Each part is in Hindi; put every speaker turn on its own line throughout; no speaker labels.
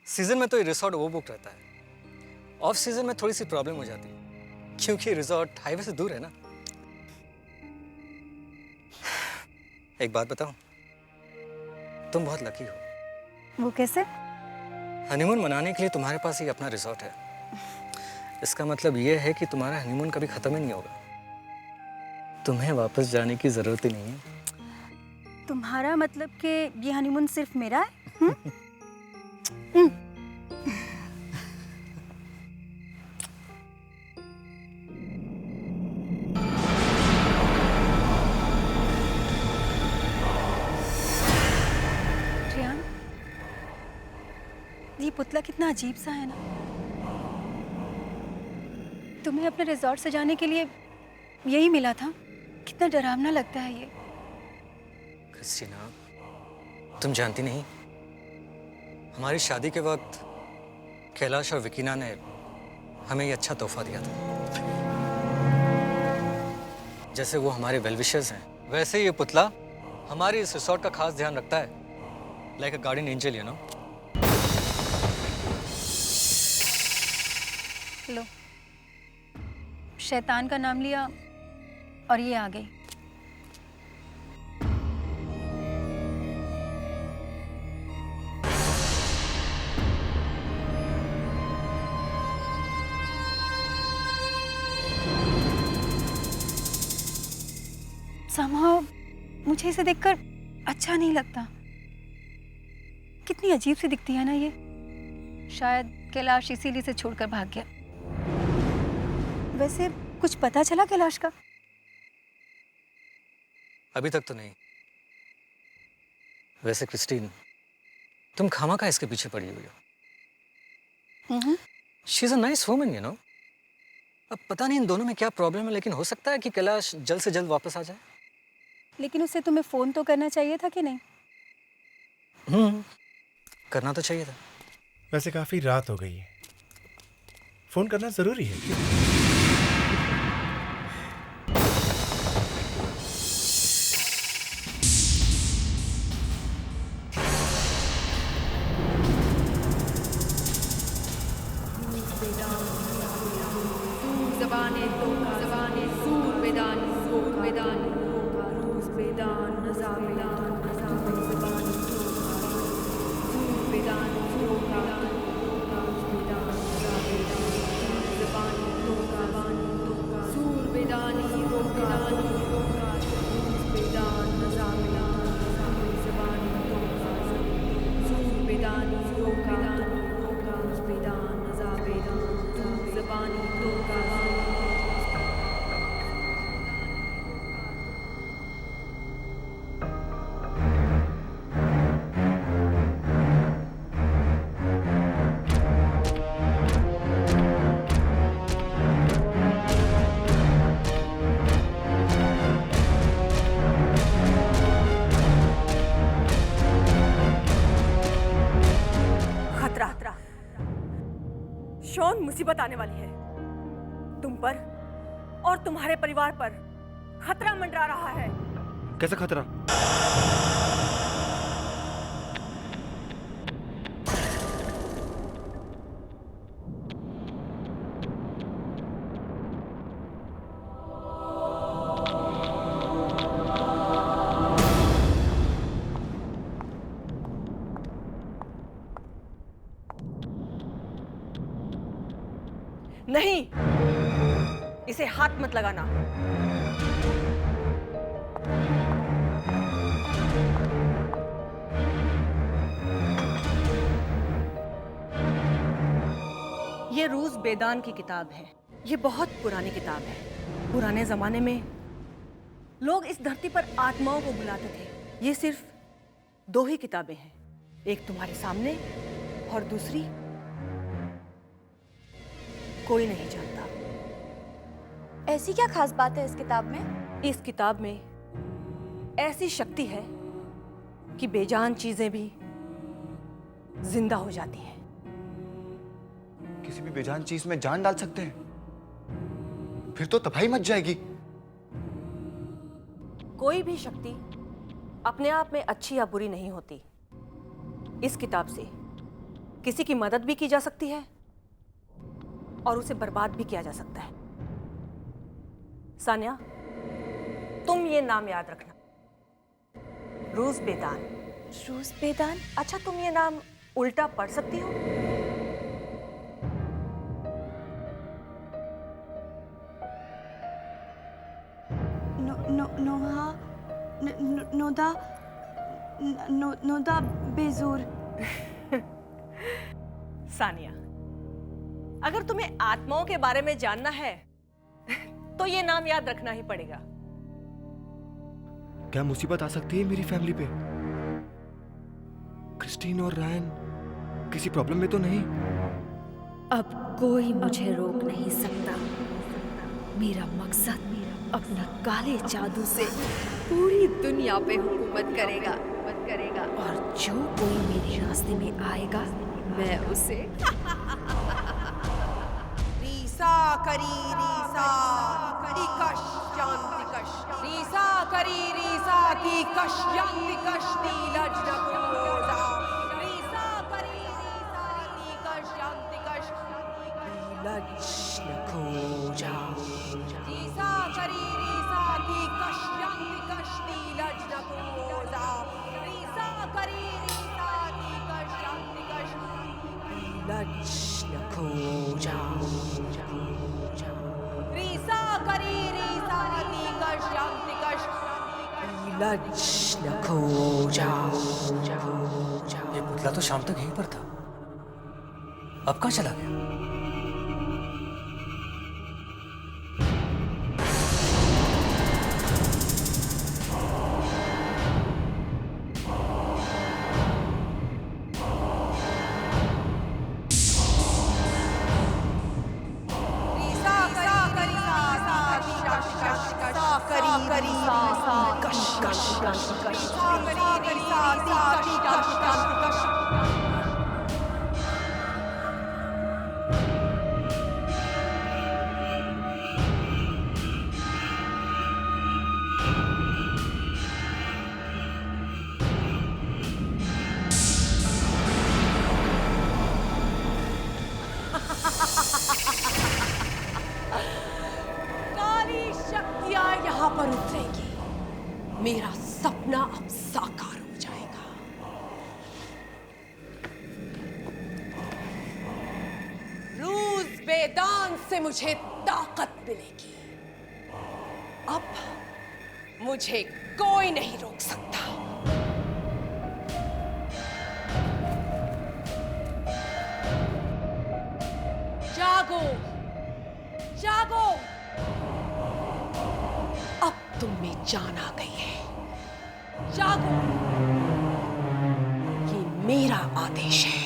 सीजन में तो ये रिसोर्ट ओवर बुक रहता है। ऑफ सीजन में थोड़ी सी प्रॉब्लम हो जाती है क्योंकि रिसोर्ट हाईवे से दूर है ना। एक बात बताऊं, तुम बहुत लकी हो।
वो कैसे?
हनीमून मनाने के लिए तुम्हारे पास ही अपना रिसोर्ट है। इसका मतलब ये है कि तुम्हारा हनीमून कभी खत्म ही नहीं होगा। तुम्हें वापस जाने की जरूरत ही नहीं है।
तुम्हारा मतलब कि ये हनीमून सिर्फ मेरा है? हम्म? रियान, ये पुतला कितना अजीब सा है ना। तुम्हें अपने रिजॉर्ट से जाने के लिए यही मिला था? कितना डरावना लगता है ये।
क्रिस्टीना, तुम जानती नहीं, हमारी शादी के वक्त कैलाश और विकीना ने हमें ये अच्छा तोहफा दिया था। जैसे वो हमारे वेल विशर्स हैं, वैसे ये पुतला हमारे इस रिसोर्ट का खास ध्यान रखता है। Like a guardian angel, you know.
लो, शैतान का नाम लिया और ये आ गई। Somehow मुझे इसे देखकर अच्छा नहीं लगता। कितनी अजीब सी दिखती है ना ये। शायद कैलाश इसीलिए इसे छोड़कर भाग गया। वैसे कुछ पता चला कैलाश का?
अभी तक तो नहीं। वैसे क्रिस्टीन, तुम खामखा इसके पीछे पड़ी हुई हो। She is a nice woman, you know. अब पता नहीं इन दोनों में क्या प्रॉब्लम है, लेकिन हो सकता है कि कैलाश जल्द से जल्द वापस आ जाए।
लेकिन उसे तुम्हें फोन तो करना चाहिए था कि नहीं?
करना तो चाहिए था।
वैसे काफी रात हो गई है, फोन करना जरूरी है क्या?
शॉन, मुसीबत आने वाली है। तुम पर और तुम्हारे परिवार पर खतरा मंडरा रहा है।
कैसा खतरा?
नहीं, इसे हाथ मत लगाना। ये रूस बेदान की किताब है। ये बहुत पुरानी किताब है। पुराने जमाने में लोग इस धरती पर आत्माओं को बुलाते थे। ये सिर्फ दो ही किताबें हैं, एक तुम्हारे सामने और दूसरी कोई नहीं जानता।
ऐसी क्या खास बात है इस किताब में?
इस किताब में ऐसी शक्ति है कि बेजान चीजें भी जिंदा हो जाती हैं।
किसी भी बेजान चीज में जान डाल सकते हैं? फिर तो तबाही मच जाएगी।
कोई भी शक्ति अपने आप में अच्छी या बुरी नहीं होती। इस किताब से किसी की मदद भी की जा सकती है और उसे बर्बाद भी किया जा सकता है। सानिया, तुम ये नाम याद रखना, रूस बेदान।
रूस बेदान?
अच्छा, तुम ये नाम उल्टा पढ़ सकती हो?
नोहा नोदा नोदा बेजूर।
सानिया, अगर तुम्हें आत्माओं के बारे में जानना है तो ये नाम याद रखना ही पड़ेगा।
क्या मुसीबत आ सकती है मेरी फैमिली पे? क्रिस्टीन और रायन किसी प्रॉब्लम में तो नहीं?
अब कोई मुझे रोक नहीं सकता। मेरा मकसद अपना काले जादू से पूरी दुनिया पे हुकूमत करेगा। और जो कोई मेरे रास्ते में आएगा मैं उसे
रीसा करी रीसा तिकश यांतिकश रीसा करी रीसा तिकश यांतिकश नीलज नकोजा रीसा करी रीसा तिकश यांतिकश नीलज नकोजा रीसा करी रीसा तिकश यांतिकश नीलज नकोजा रीसा करी रीसा तिकश यांतिकश नीलज नकोजा रीसा करी रीसा तिकश यांतिकश नीलज नकोजा।
ये पुतला तो शाम तक यहीं पर था, अब कहाँ चला गया?
काली शक्तियां यहाँ पर उतरेगी, मेरा सपना अब साकार हो जाएगा। रूस बेदान से मुझे ताकत मिलेगी। अब मुझे कोई नहीं रोक सकता। जागो, जागो, अब तुम में जान आ गई है। जागो, ये मेरा आदेश है।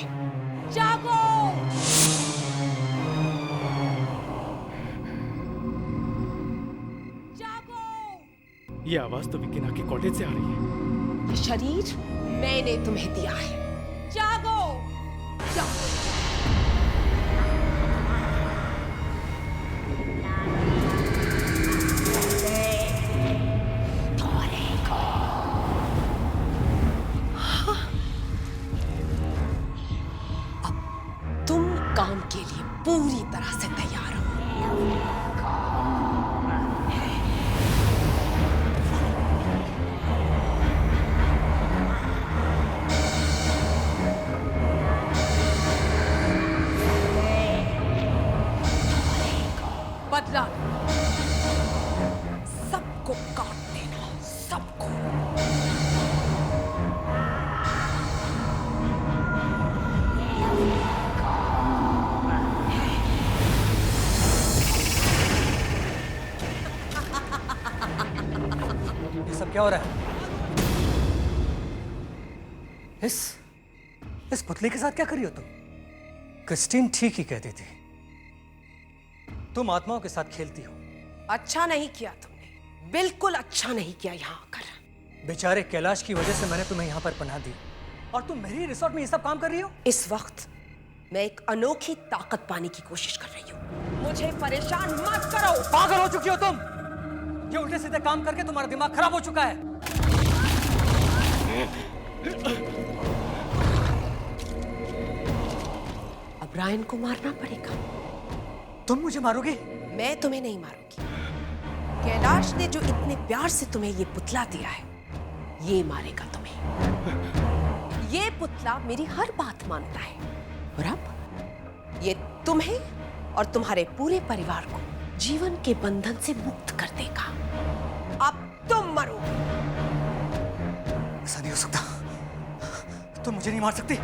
जागो। जागो।
ये आवाज तो विकिना के कॉटेज से आ रही है।
ये शरीर मैंने तुम्हें दिया है। जागो, जागो। तुम काम के लिए पूरी तरह से तैयार हो। बदला सबको काट देना, सबको।
ये सब क्या हो रहा है? इस पुतले के साथ क्या कर रही हो तुम? क्रिस्टीन ठीक ही कहती थी, तुम आत्माओं के साथ खेलती हो।
अच्छा नहीं किया तुमने, बिल्कुल अच्छा नहीं किया यहाँ आकर।
बेचारे कैलाश की वजह से मैंने तुम्हें यहाँ पर पनाह दी और तुम मेरी रिसोर्ट में ये सब काम कर रही हो।
इस वक्त मैं एक अनोखी ताकत पाने की कोशिश कर रही हूँ। मुझे परेशान मत करो।
पागल हो चुकी हो तुम। ये उल्टे सीधे काम करके तुम्हारा दिमाग खराब हो चुका है।
अब रायन को मारना पड़ेगा।
तुम मुझे मारोगे?
मैं तुम्हें नहीं मारूंगी। कैलाश ने जो इतने प्यार से तुम्हें ये पुतला दिया है, ये मारेगा तुम्हें। ये पुतला मेरी हर बात मानता है और अब ये तुम्हें और तुम्हारे पूरे परिवार को जीवन के बंधन से मुक्त कर देगा। अब तुम मरो।
ऐसा नहीं हो सकता, तुम मुझे नहीं मार सकती।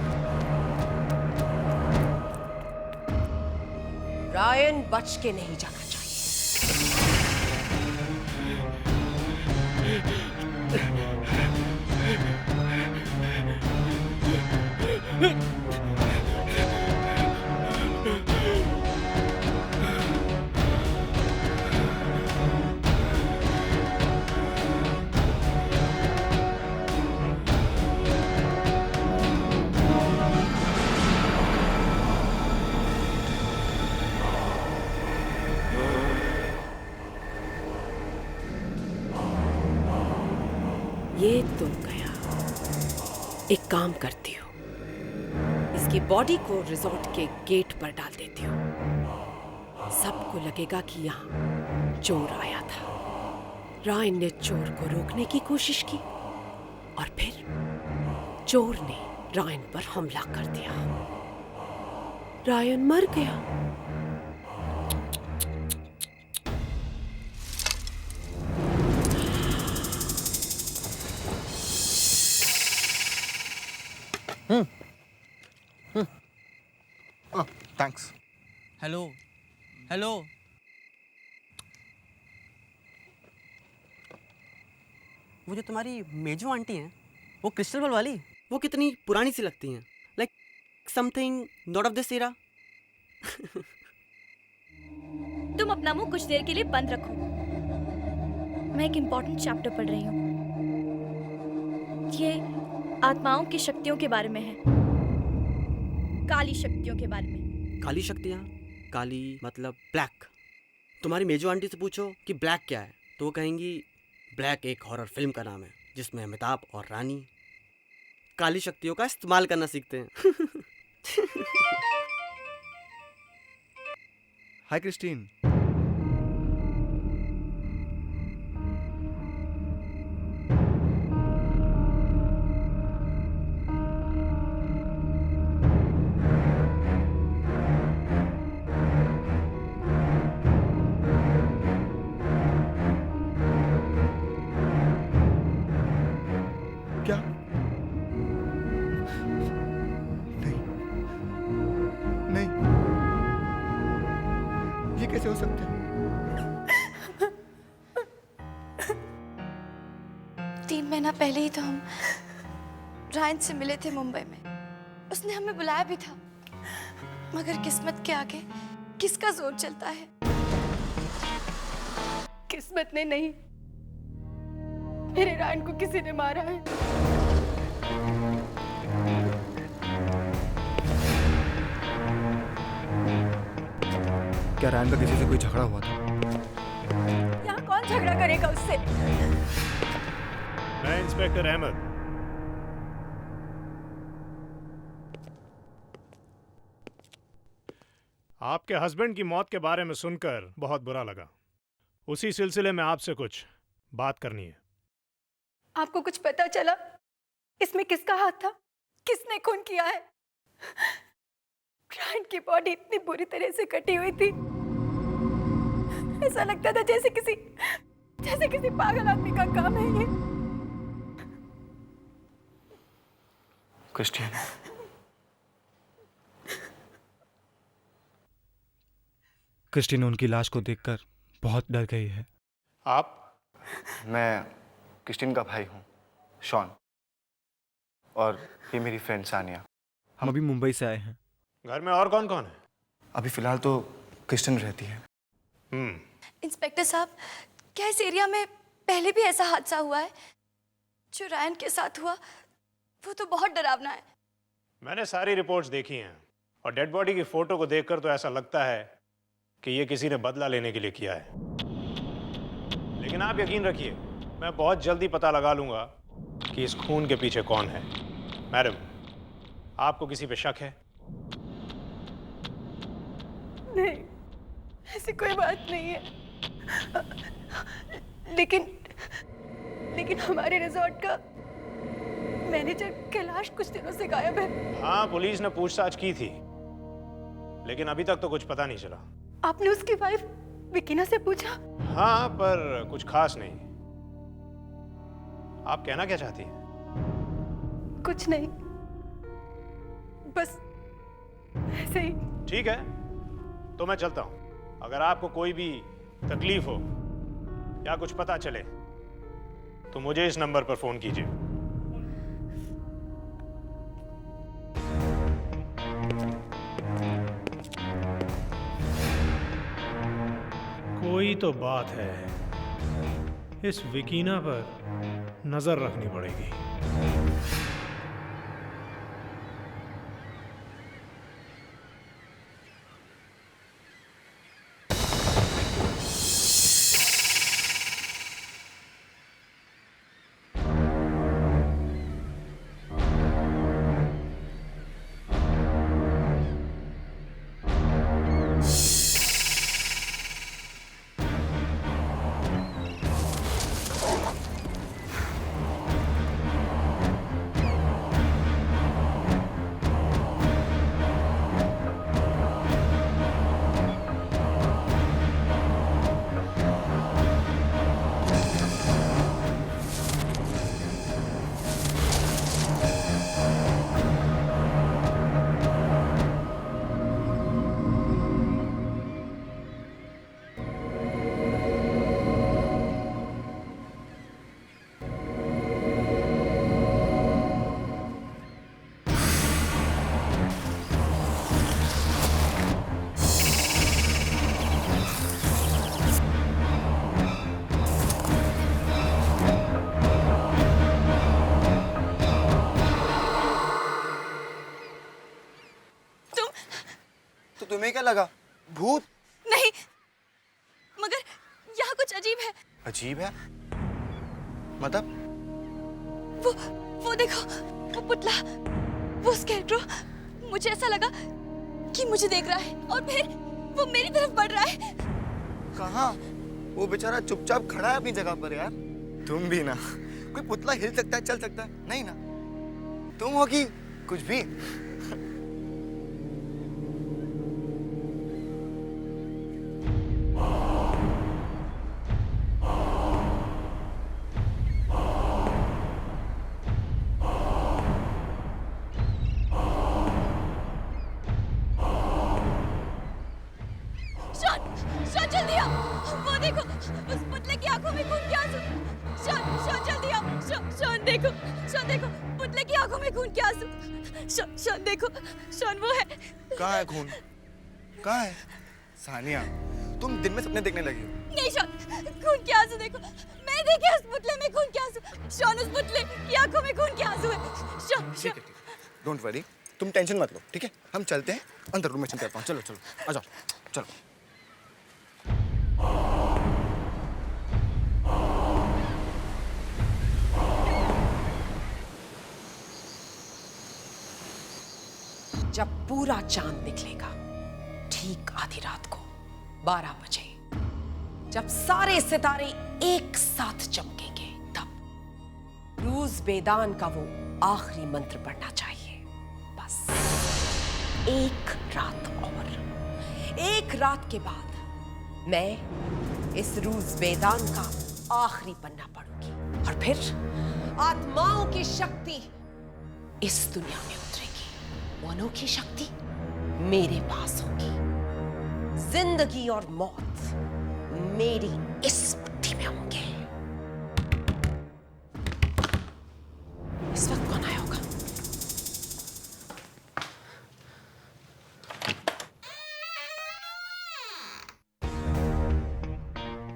रायन बच के नहीं जाना चाहिए। ये तो गया। एक काम करती हूँ, इसकी बॉडी को रिजॉर्ट के गेट पर डाल देती हूँ। सबको लगेगा कि यहाँ चोर आया था। रायन ने चोर को रोकने की कोशिश की और फिर चोर ने रायन पर हमला कर दिया। रायन मर गया।
थैंक्स।
Hello hello. वो जो तुम्हारी मेजो आंटी हैं, वो क्रिस्टल बॉल वाली, वो कितनी पुरानी सी लगती हैं, like something not of this era.
तुम अपना मुंह कुछ देर के लिए बंद रखो। मैं एक इम्पोर्टेंट चैप्टर पढ़ रही हूँ। ये आत्माओं की शक्तियों के बारे में है, काली शक्तियों के बारे में।
काली शक्तियाँ? काली मतलब ब्लैक। तुम्हारी मेजो आंटी से पूछो कि ब्लैक क्या है, तो वो कहेंगी ब्लैक एक हॉरर फिल्म का नाम है जिसमें अमिताभ और रानी काली शक्तियों का इस्तेमाल करना सीखते हैं।
हाय क्रिस्टीन। क्या? नहीं, नहीं, ये कैसे हो सकता है?
3 महीना पहले ही तो हम रायन से मिले थे मुंबई में। उसने हमें बुलाया भी था, मगर किस्मत के आगे किसका जोर चलता है।
किस्मत ने नहीं, मेरे रायन को किसी ने मारा है।
क्या रायन का किसी से कोई झगड़ा हुआ था?
यहाँ कौन झगड़ा करेगा उससे?
मैं इंस्पेक्टर अहमद। आपके हस्बैंड की मौत के बारे में सुनकर बहुत बुरा लगा। उसी सिलसिले में आपसे कुछ बात करनी है।
आपको कुछ पता चला इसमें किसका हाथ था? किसने खून किया है? रायन की बॉडी इतनी बुरी तरह से कटी हुई थी, ऐसा लगता था जैसे किसी पागल आदमी का काम है ये।
क्रिस्टीन, क्रिस्टीन उनकी लाश को देखकर बहुत डर गई है।
आप?
मैं क्रिस्टीन का भाई हूँ, शॉन, और ये मेरी फ्रेंड सानिया। हम अभी मुंबई से आए हैं।
घर में और कौन कौन है?
अभी फिलहाल तो क्रिस्टीन रहती है।
इंस्पेक्टर साहब, क्या इस एरिया में पहले भी ऐसा हादसा हुआ है? जो रायन के साथ हुआ वो तो बहुत डरावना है।
मैंने सारी रिपोर्ट्स देखी हैं और डेड बॉडी की फोटो को देखकर तो ऐसा लगता है कि ये किसी ने बदला लेने के लिए किया है। लेकिन आप यकीन रखिए, मैं बहुत जल्दी पता लगा लूंगा कि इस खून के पीछे कौन है। मैडम, आपको किसी पे शक है?
नहीं, ऐसी कोई बात नहीं है। लेकिन हमारे रिजॉर्ट का मैनेजर कैलाश कुछ दिनों से गायब है।
हाँ, पुलिस ने पूछताछ की थी, लेकिन अभी तक तो कुछ पता नहीं चला।
आपने उसकी वाइफ विकीना से पूछा?
हाँ, पर कुछ खास नहीं। आप कहना क्या चाहती हैं?
कुछ नहीं, बस ऐसे ही।
ठीक है, तो मैं चलता हूं। अगर आपको कोई भी तकलीफ हो या कुछ पता चले तो मुझे इस नंबर पर फोन कीजिए। कोई तो बात है, इस विकीना पर नजर रखनी पड़ेगी।
तुम्हें क्या लगा? भूत?
नहीं, मगर यहाँ कुछ अजीब है।
अजीब है? मतलब?
वो देखो, वो पुतला, वो स्केलेटो। मुझे ऐसा लगा कि मुझे देख रहा है और फिर वो मेरी तरफ बढ़ रहा है।
कहाँ? वो बेचारा चुपचाप खड़ा है अपनी जगह पर यार। तुम भी ना, कोई पुतला हिल सकता है, चल सकता है, नहीं ना? तुम हो कि कुछ भी? कहाँ है खून? कहाँ है? सानिया, तुम दिन में सपने देखने लगी हो।
नहीं शॉन, खून के आंसू देखो। मैं देखे उस पुतले में खून के आंसू। शॉन, उस पुतले की आंखों में खून के आंसू है। शॉन,
ठीक है, डोंट वरी, तुम टेंशन मत लो, ठीक है? हम चलते हैं अंदर, रूम में चलते हैं। चलो चलो, आ जाओ, चलो।
जब पूरा चांद निकलेगा, ठीक आधी रात को 12 बजे, जब सारे सितारे एक साथ चमकेंगे, तब रूज बेदान का वो आखिरी मंत्र पढ़ना चाहिए। बस एक रात और, एक रात के बाद मैं इस रूज बेदान का आखिरी पन्ना पढ़ूंगी और फिर आत्माओं की शक्ति इस दुनिया में उतरेगी। मनों की शक्ति मेरे पास होगी। जिंदगी और मौत मेरी इस बुद्धि में होंगे। इस वक्त कौन आया होगा?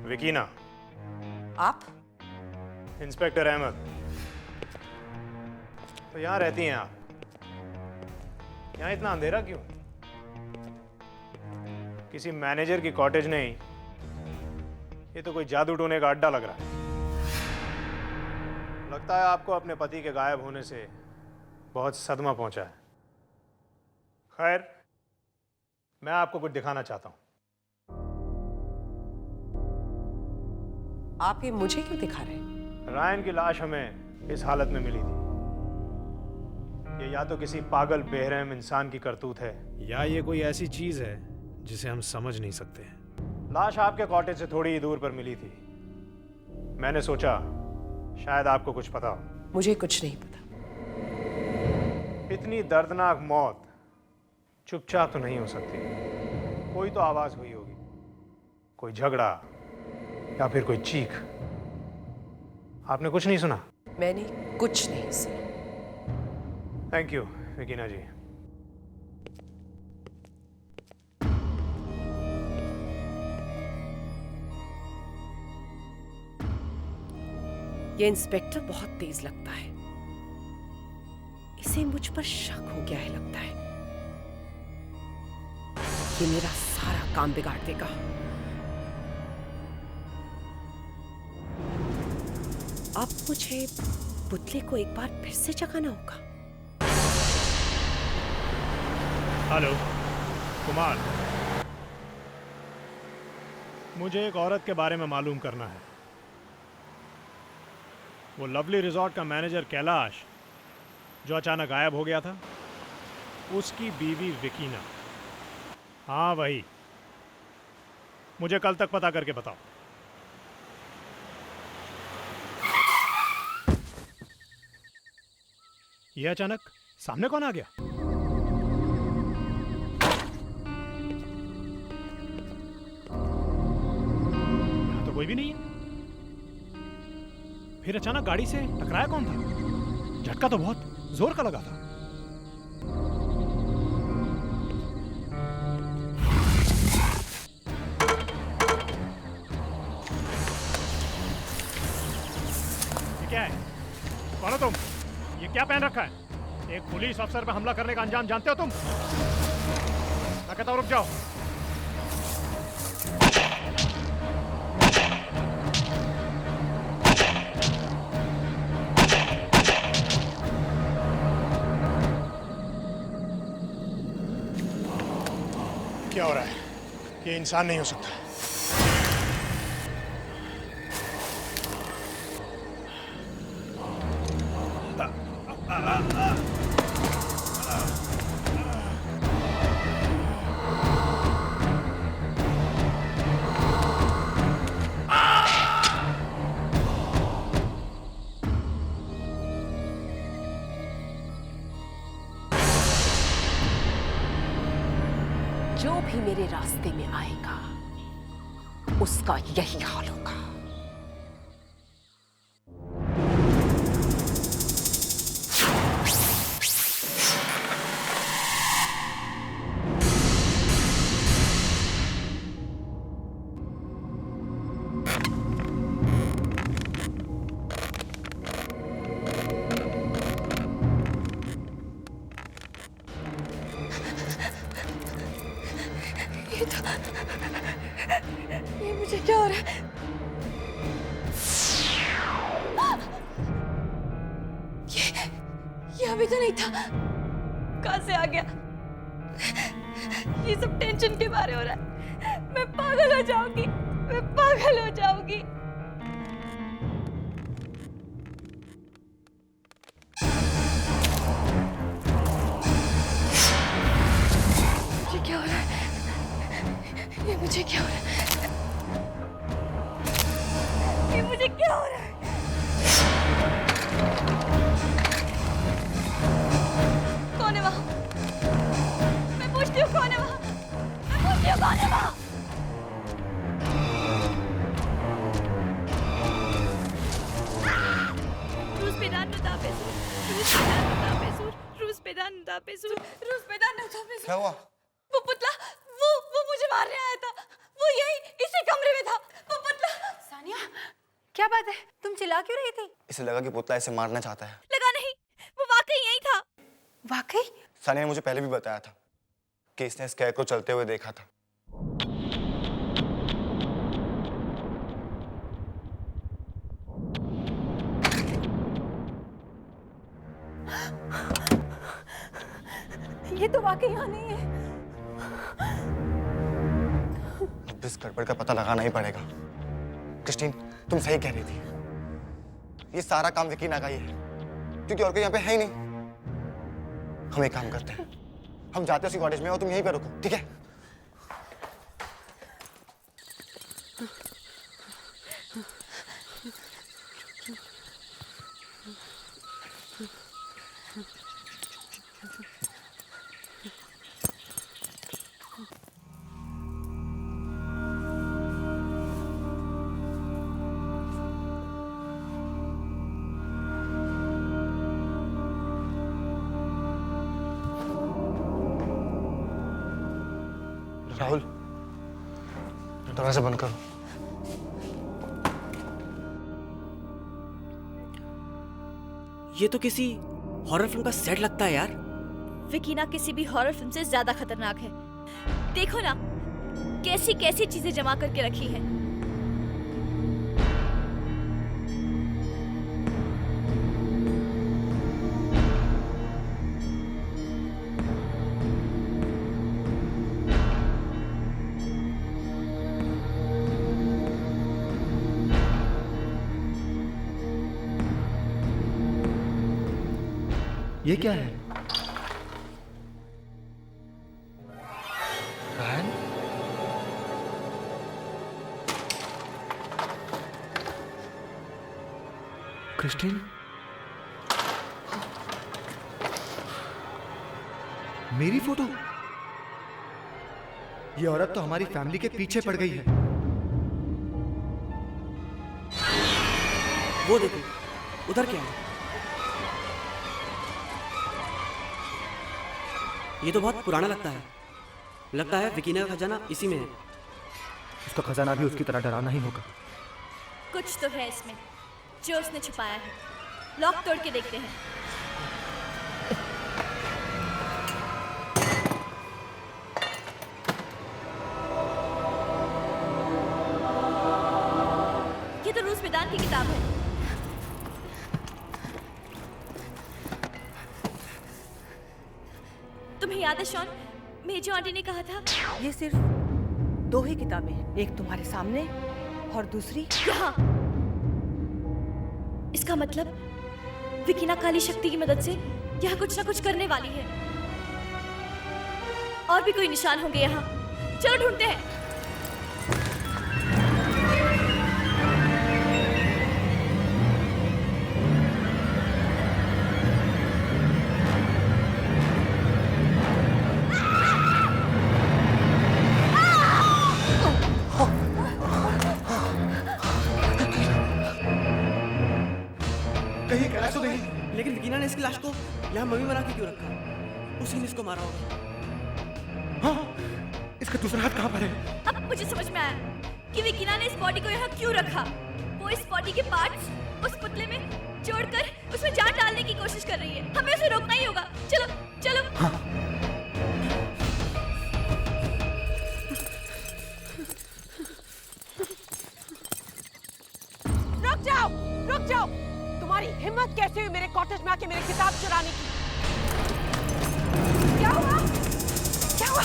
विकीना।
आप?
इंस्पेक्टर अहमद। तो यहाँ रहती हैं आप? यहाँ इतना अंधेरा क्यों? किसी मैनेजर की कॉटेज नहीं, ये तो कोई जादू टोने का अड्डा लग रहा है। लगता है आपको अपने पति के गायब होने से बहुत सदमा पहुंचा है। खैर, मैं आपको कुछ दिखाना चाहता हूं।
आप ये मुझे क्यों दिखा रहे हैं?
रायन की लाश हमें इस हालत में मिली थी। ये या तो किसी पागल बेरहम इंसान की करतूत है, या ये कोई ऐसी चीज है जिसे हम समझ नहीं सकते। लाश आपके कॉटेज से थोड़ी ही दूर पर मिली थी। मैंने सोचा शायद आपको कुछ पता हो।
मुझे कुछ नहीं पता।
इतनी दर्दनाक मौत चुपचाप तो नहीं हो सकती। कोई तो आवाज हुई होगी, कोई झगड़ा या फिर कोई चीख। आपने कुछ नहीं सुना?
मैंने कुछ नहीं सुना।
थैंक यू यकीना जी।
ये इंस्पेक्टर बहुत तेज लगता है। इसे मुझ पर शक हो गया है लगता है। ये मेरा सारा काम बिगाड़ देगा। अब मुझे पुतले को एक बार फिर से जगाना होगा।
हेलो कुमार, मुझे एक औरत के बारे में मालूम करना है। वो लवली रिजॉर्ट का मैनेजर कैलाश जो अचानक गायब हो गया था, उसकी बीवी विकीना। हाँ वही। मुझे कल तक पता करके बताओ। ये अचानक सामने कौन आ गया? यहां तो कोई भी नहीं है। फिर अचानक गाड़ी से टकराया कौन था? झटका तो बहुत जोर का लगा था। ये क्या है? कौन हो तुम? ये क्या पहन रखा है? एक पुलिस अफसर पर हमला करने का अंजाम जानते हो तुम? मैं कहता हूं रुक जाओ। क्या हो रहा है? ये इंसान नहीं हो सकता।
जो भी मेरे रास्ते में आएगा उसका यही हाल होगा।
ये मुझे क्या हो रहा है? ये अभी तो नहीं था। कहां से आ गया? ये सब टेंशन के बारे हो रहा है। मैं पागल हो जाऊंगी। मैं पागल हो जाऊंगी। मुझे क्या हो रहा है? ये मुझे क्या हो रहा है? ये मुझे क्या हो रहा है? कौन है वहां? मैं पूछती हूँ कौन है वहां? मैं पूछती हूँ कौन है वहां? रूस पेदान नुदापेसूर, रूस पेदान नुदापेसूर, रूस पेदान नुदापेसूर, रूस पेदान नुदापेसूर।
क्या हुआ?
वो पुतला, वो मुझे मारने आया था। वो यही इसी कमरे में था। वो पुतला।
सानिया, क्या बात है? तुम चिल्ला क्यों रही थी?
इसे लगा कि पुतला इसे मारना चाहता है।
लगा नहीं, वो वाकई यही था।
वाकई?
सानिया ने मुझे पहले भी बताया था कि इसने स्कैर को चलते हुए देखा था।
ये तो वाकई यहाँ नहीं है।
इस गड़बड़ का पता लगाना ही पड़ेगा। क्रिस्टीन, तुम सही कह रही थी, ये सारा काम विकीना का ही है, क्योंकि और कोई यहाँ पे है ही नहीं। हम एक काम करते हैं, हम जाते हैं उसी कॉटेज में और तुम यहीं पे रुको, ठीक है? राहुल, दरवाजा बंद करो।
ये तो किसी हॉरर फिल्म का सेट लगता है यार।
विकीना किसी भी हॉरर फिल्म से ज्यादा खतरनाक है। देखो ना कैसी कैसी चीजें जमा करके रखी है।
ये क्या है? रायन? क्रिस्टीन? मेरी फोटो? ये औरत तो हमारी फैमिली के पीछे पड़ गई है।
वो देखो, उधर क्या है? ये तो बहुत पुराना लगता है। लगता है विकीना का खजाना इसी में है।
उसका खजाना भी उसकी तरह डरावना ही होगा।
कुछ तो है इसमें जो उसने छुपाया है। लॉक तोड़ के देखते हैं। ये तो रूस बेदान की किताब है। तुम्हें याद है शॉन, मेजो आंटी ने कहा था
ये सिर्फ दो ही किताबें हैं, एक तुम्हारे सामने और दूसरी
यहाँ। इसका मतलब विकीना काली शक्ति की मदद से यहाँ कुछ ना कुछ करने वाली है। और भी कोई निशान होंगे यहाँ। चलो ढूंढते हैं।
कहीं कैलाश तो नहीं?
लेकिन विकीना ने इसकी लाश को यहाँ मम्मी बना के क्यों रखा? उसी ने इसको मारा होगा।
हाँ, इसका दूसरा हाथ कहाँ पर है?
अब मुझे समझ में आया कि विकीना ने इस बॉडी को यहाँ क्यों रखा। वो इस बॉडी के पार्ट्स उस पुतले में जोड़कर उसमें जान डालने की कोशिश कर रही है। हमें उसे रोकना ही होगा। चलो चलो।
हाँ।
रुक जाओ। तुम्हारी हिम्मत कैसे हुई मेरे कॉटेज में आके मेरी किताब चुराने की? क्या हुआ? क्या हुआ?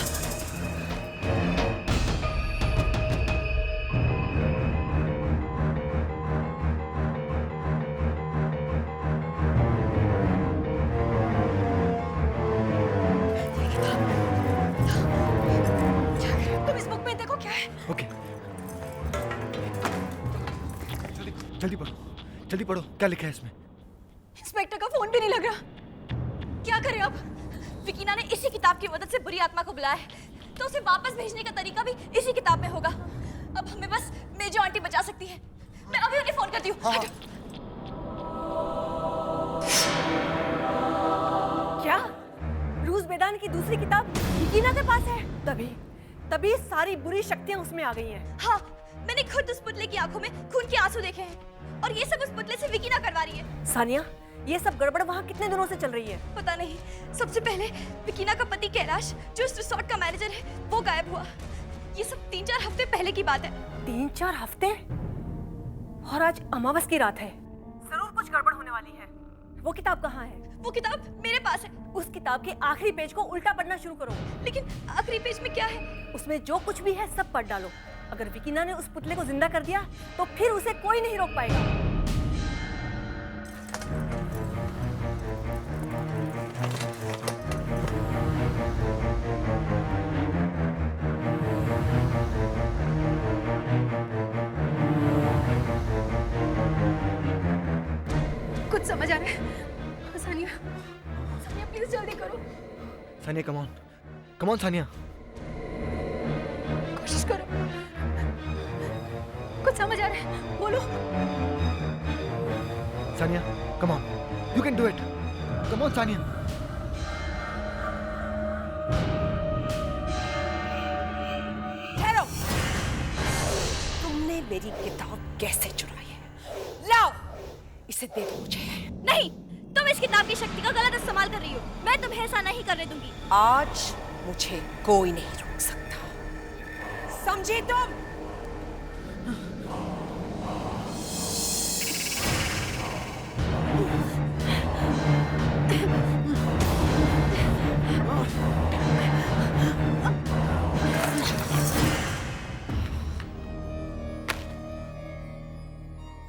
तुम इस बुक में देखो क्या है।
ओके, जल्दी पढ़ो, जल्दी पढ़ो, क्या लिखा है इसमें?
इंस्पेक्टर का फोन भी नहीं लग रहा। क्या करें अब? विकीना ने इसी किताब की मदद से बुरी आत्मा को बुलाया है, तो उसे वापस भेजने का तरीका भी इसी किताब में होगा। अब हमें बस मेजो आंटी बचा सकती है। मैं अभी उन्हें फोन करती हूँ।
हाँ।
क्या रूस बेदान की दूसरी किताब विकीना के पास है? तभी सारी बुरी शक्तियां उसमें आ गई हैं।
हाँ, मैंने खुद उस पुतले की आंखों में खून के आंसू देखे हैं और ये सब उस पुतले से विकीना करवा रही है।
सानिया, ये सब गड़बड़ वहाँ कितने दिनों से चल रही है?
पता नहीं। सबसे पहले विकीना का पति कैलाश, जो इस रिसोर्ट का मैनेजर है, वो गायब हुआ। ये सब 3-4 हफ्ते पहले की बात है।
3-4 हफ्ते? और आज अमावस की रात है। जरूर कुछ गड़बड़ होने वाली है। वो किताब कहाँ है?
वो किताब मेरे पास है।
उस किताब के आखिरी पेज को उल्टा पढ़ना शुरू करो।
लेकिन आखिरी पेज में क्या है?
उसमें जो कुछ भी है सब पढ़ डालो। अगर विकीना ने उस पुतले को जिंदा कर दिया तो फिर उसे कोई नहीं रोक पाएगा।
कुछ समझ आ रहा है। सानिया, सानिया प्लीज जल्दी करो।
सानिया कम ऑन सानिया,
कोशिश करो। कुछ समझ आ रहा है, बोलो।
Sania come on, you can do it, come on Sania.
ठहरो, तुमने मेरी किताब कैसे चुराई है? लाओ इसे दे दो मुझे।
नहीं, तुम इस किताब की शक्ति का गलत इस्तेमाल कर रही हो। मैं तुम्हें ऐसा नहीं करने दूंगी।
आज मुझे कोई नहीं रोक सकता, समझी तुम?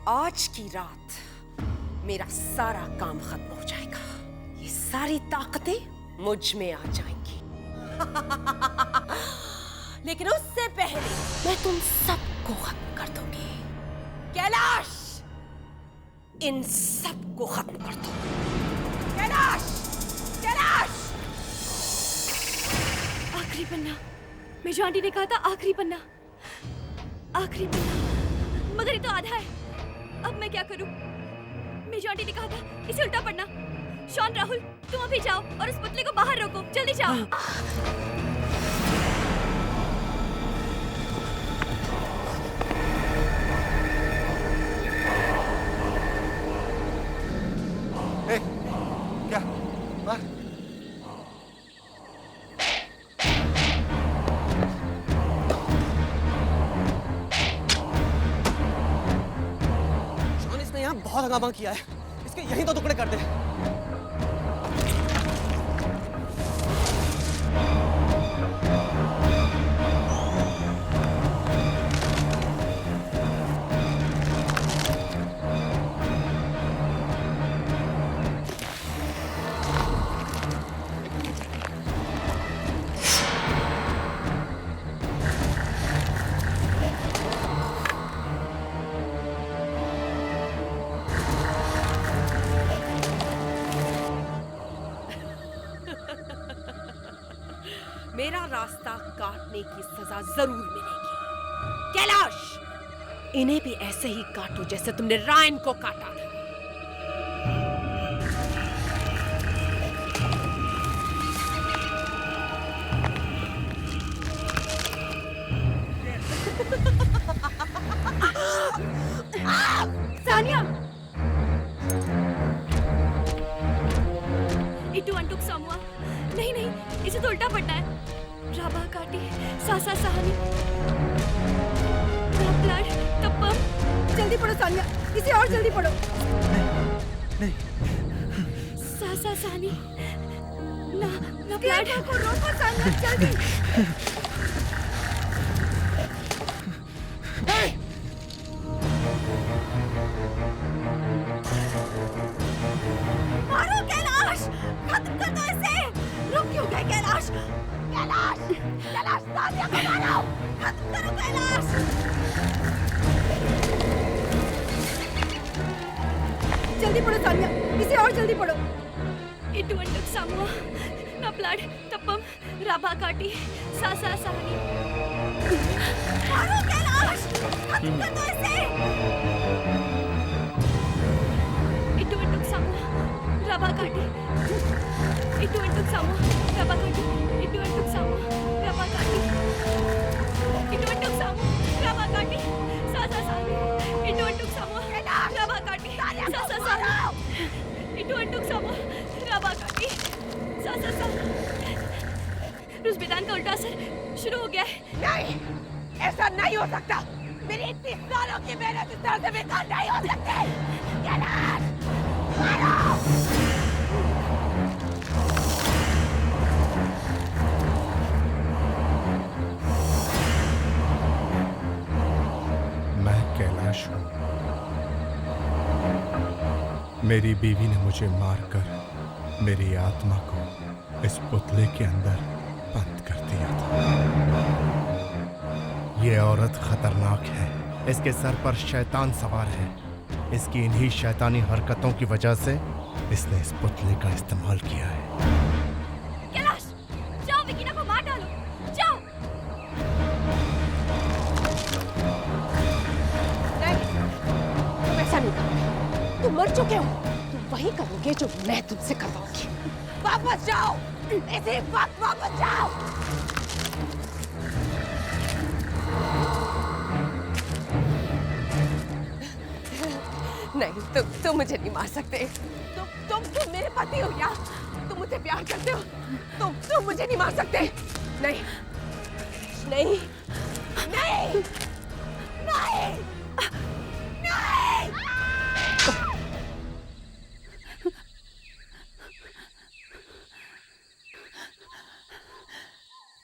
आज की रात मेरा सारा काम खत्म हो जाएगा। ये सारी ताकतें मुझ में आ जाएंगी। लेकिन उससे पहले मैं तुम सबको खत्म कर दूंगी। कैलाश, इन सबको खत्म कर दूंगी। कैलाश, कैलाश!
आखिरी पन्ना, मेजो आंटी ने कहा था आखिरी पन्ना, आखिरी पन्ना, मगर ये तो आधा है। अब मैं क्या करूं? मेजो आंटी ने कहा था इसे उल्टा पढ़ना। शॉन, राहुल, तुम अभी जाओ और उस पुतले को बाहर रोको। जल्दी जाओ।
ए, क्या मार?
शॉन, इसने यहाँ बहुत हंगामा किया है, इसके यहीं तो टुकड़े कर दे।
मेरा रास्ता काटने की सजा जरूर मिलेगी। कैलाश, इन्हें भी ऐसे ही काटो जैसे तुमने रायन को काटा था।
सानिया, इटू अंटुक सामुआ। नहीं नहीं, इसे तो उल्टा पढ़ना है। राबा काटी, सासा सहानी, रापलाड, तप्पम।
जल्दी पढ़ो सानिया, इसे और जल्दी पढ़ो।
नहीं,
सासा सहानी, ना प्लाड
को रोको सानिया, जल्दी।
मारो कैलाश, खत्म कर दो इसे। रुक क्यों गए कैलाश? कैलाश, कैलाश, सानिया को मारो, खत्म करो कैलाश।
जल्दी पढ़ो सानिया, इसे और जल्दी पढ़ो।
इटू अंटुक सामुआ, ना प्लाड, तप्पम, राबा काटी, सासा सहानी। मारो कैलाश, खत्म कर दो इसे। इटू अंटुक सामुआ, राबा काटी, इटू अंटुक सामुआ, राबा काटी, इटू अंटुक सामुआ, राबा काटी, इटू अंटुक सामुआ, राबा काटी, सासा सहानी, इटू अंटुक सामुआ, राबा काटी, सासा सहानी, इटू अंटुक सामुआ, राबा काटी, सासा सहानी। रुज़बेदान का उल्टा असर शुरू हो गया है।
नहीं, ऐसा नहीं हो सकता। मेरी इतनी सालों की मेहनत इस तरह से बेकार नहीं हो सकती। कैलाश, मारो!
मेरी बीवी ने मुझे मारकर मेरी आत्मा को इस पुतले के अंदर बंद कर दिया था। ये औरत खतरनाक है। इसके सर पर शैतान सवार है। इसकी इन्हीं शैतानी हरकतों की वजह से इसने इस पुतले का इस्तेमाल किया है।
कैलाश, जाओ विकीना को मार डालो, जाओ।
तुम ऐसा नहीं करोगे। तुम मर चुके हो। तुम वही करोगे जो मैं तुमसे करवाऊंगी। वापस जाओ, इसी वक्त वापस जाओ। नहीं, तुम मुझे नहीं मार सकते। तुम मेरे पति हो क्या? तुम मुझसे प्यार करते हो। तुम मुझे नहीं मार सकते। नहीं, नहीं, नहीं, नहीं, नहीं।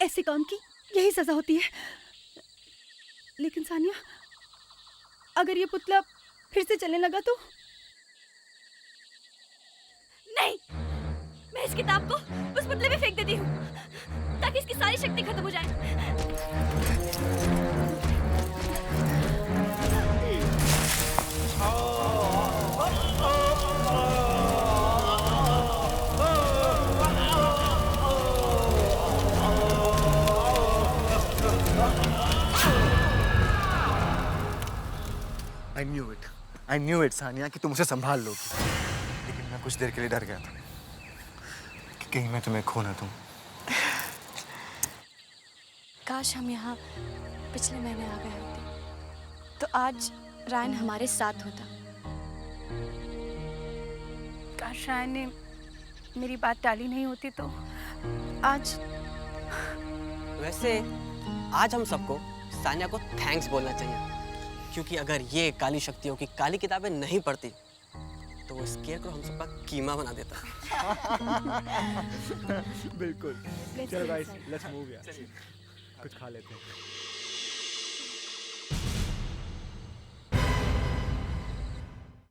ऐसे काम की यही सजा होती है। लेकिन सानिया, अगर ये पुतला फिर से चलने लगा तो?
नहीं, मैं इस किताब को उस पुतले में फेंक देती हूँ ताकि इसकी सारी शक्ति खत्म हो जाए।
I knew it, सानिया, कि तुम उसे संभाल लोगी। लेकिन मैं कुछ देर के लिए डर गया था कि कहीं मैं तुम्हें खो ना दूं।
काश हम यहाँ पिछले महीने आ गए होते तो आज रायन हमारे साथ होता।
काश रायन ने मेरी बात टाली नहीं होती तो आज।
वैसे आज हम सबको सानिया को थैंक्स बोलना चाहिए, क्योंकि अगर ये काली शक्तियों की काली किताबें नहीं पढ़ती तो वो स्केयरक्रॉ हम सबका कीमा बना देता।
बिल्कुल। चलो गाइस, लेट्स मूव यार। कुछ खा लेते हैं।